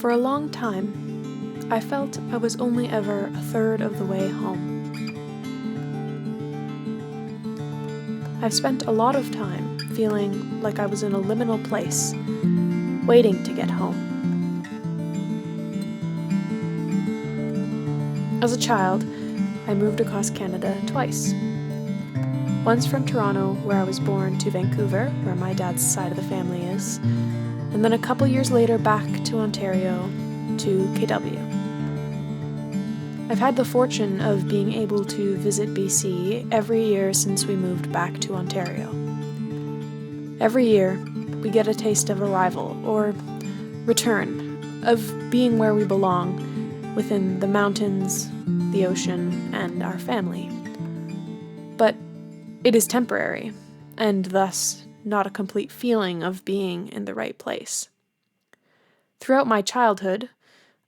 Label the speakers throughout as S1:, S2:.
S1: For a long time, I felt I was only ever a third of the way home. I've spent a lot of time feeling like I was in a liminal place, waiting to get home. As a child, I moved across Canada twice. Once from Toronto, where I was born, to Vancouver, where my dad's side of the family is, and then a couple years later back to Ontario, to KW. I've had the fortune of being able to visit BC every year since we moved back to Ontario. Every year, we get a taste of arrival, or return, of being where we belong, within the mountains, the ocean, and our family. But it is temporary, and thus not a complete feeling of being in the right place. Throughout my childhood,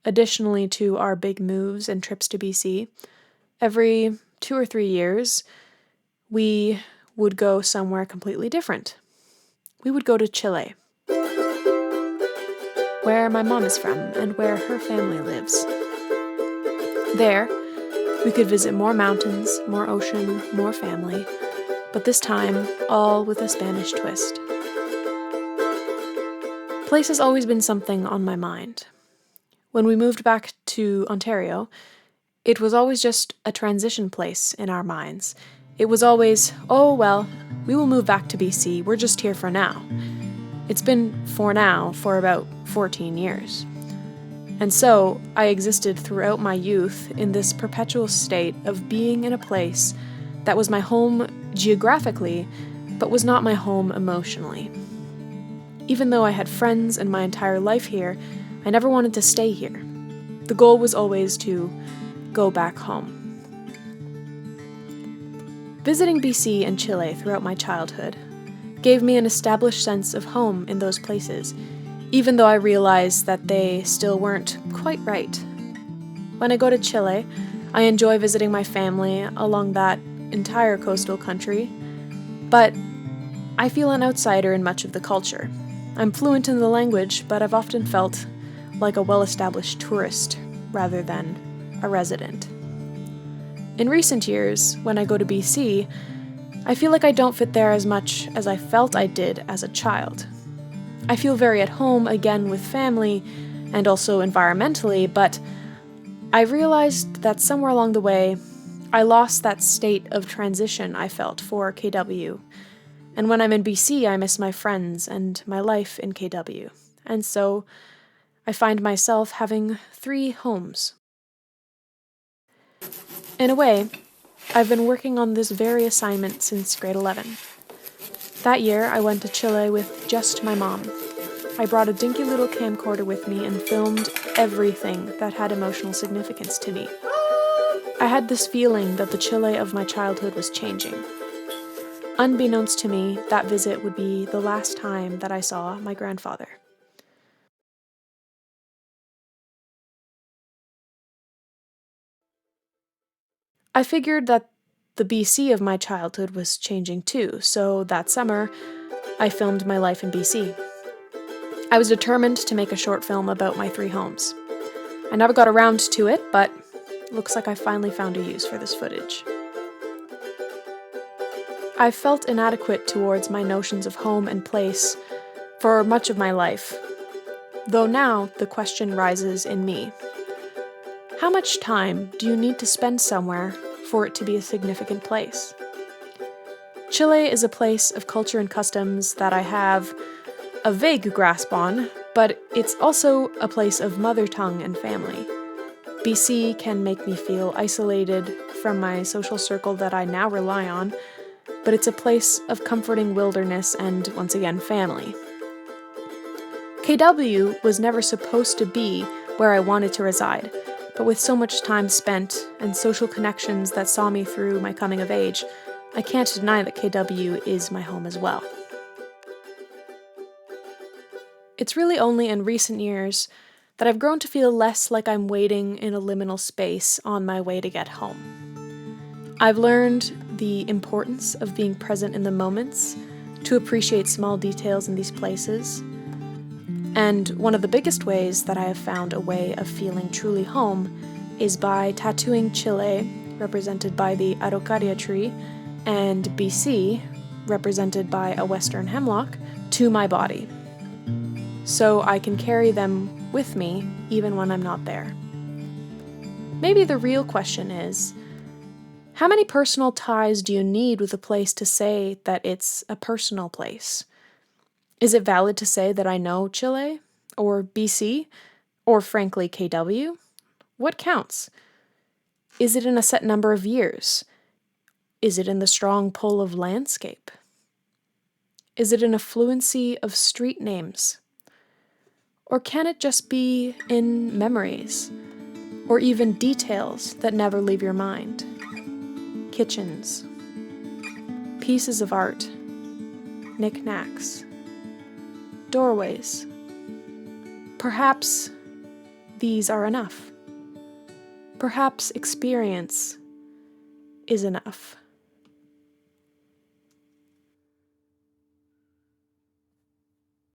S1: additionally to our big moves and trips to BC, every 2 or 3 years, we would go somewhere completely different. We would go to Chile, where my mom is from and where her family lives. There, we could visit more mountains, more ocean, more family, but this time, all with a Spanish twist. Place has always been something on my mind. When we moved back to Ontario, it was always just a transition place in our minds. It was always, oh well, we will move back to BC, we're just here for now. It's been for now for about 14 years. And so, I existed throughout my youth in this perpetual state of being in a place that was my home geographically, but was not my home emotionally. Even though I had friends and my entire life here, I never wanted to stay here. The goal was always to go back home. Visiting BC and Chile throughout my childhood gave me an established sense of home in those places, even though I realized that they still weren't quite right. When I go to Chile, I enjoy visiting my family along that entire coastal country, but I feel an outsider in much of the culture. I'm fluent in the language, but I've often felt like a well-established tourist rather than a resident. In recent years, when I go to BC, I feel like I don't fit there as much as I felt I did as a child. I feel very at home again with family and also environmentally, but I realized that somewhere along the way, I lost that state of transition I felt for KW. And when I'm in BC, I miss my friends and my life in KW. And so I find myself having 3 homes. In a way, I've been working on this very assignment since grade 11. That year, I went to Chile with just my mom. I brought a dinky little camcorder with me and filmed everything that had emotional significance to me. I had this feeling that the Chile of my childhood was changing. Unbeknownst to me, that visit would be the last time that I saw my grandfather. I figured that the BC of my childhood was changing too, so that summer, I filmed my life in BC. I was determined to make a short film about my 3 homes. I never got around to it, but looks like I finally found a use for this footage. I've felt inadequate towards my notions of home and place for much of my life, though now the question rises in me. How much time do you need to spend somewhere for it to be a significant place? Chile is a place of culture and customs that I have a vague grasp on, but it's also a place of mother tongue and family. BC can make me feel isolated from my social circle that I now rely on, but it's a place of comforting wilderness and, once again, family. KW was never supposed to be where I wanted to reside, but with so much time spent and social connections that saw me through my coming of age, I can't deny that KW is my home as well. It's really only in recent years that I've grown to feel less like I'm waiting in a liminal space on my way to get home. I've learned the importance of being present in the moments, to appreciate small details in these places, And one of the biggest ways that I have found a way of feeling truly home is by tattooing Chile, represented by the Araucaria tree, and BC, represented by a western hemlock, to my body, so I can carry them with me even when I'm not there. Maybe the real question is, how many personal ties do you need with a place to say that it's a personal place? Is it valid to say that I know Chile, or BC, or frankly KW? What counts? Is it in a set number of years? Is it in the strong pull of landscape? Is it in a fluency of street names? Or can it just be in memories, or even details that never leave your mind? Kitchens, pieces of art, knickknacks, doorways. Perhaps these are enough. Perhaps experience is enough.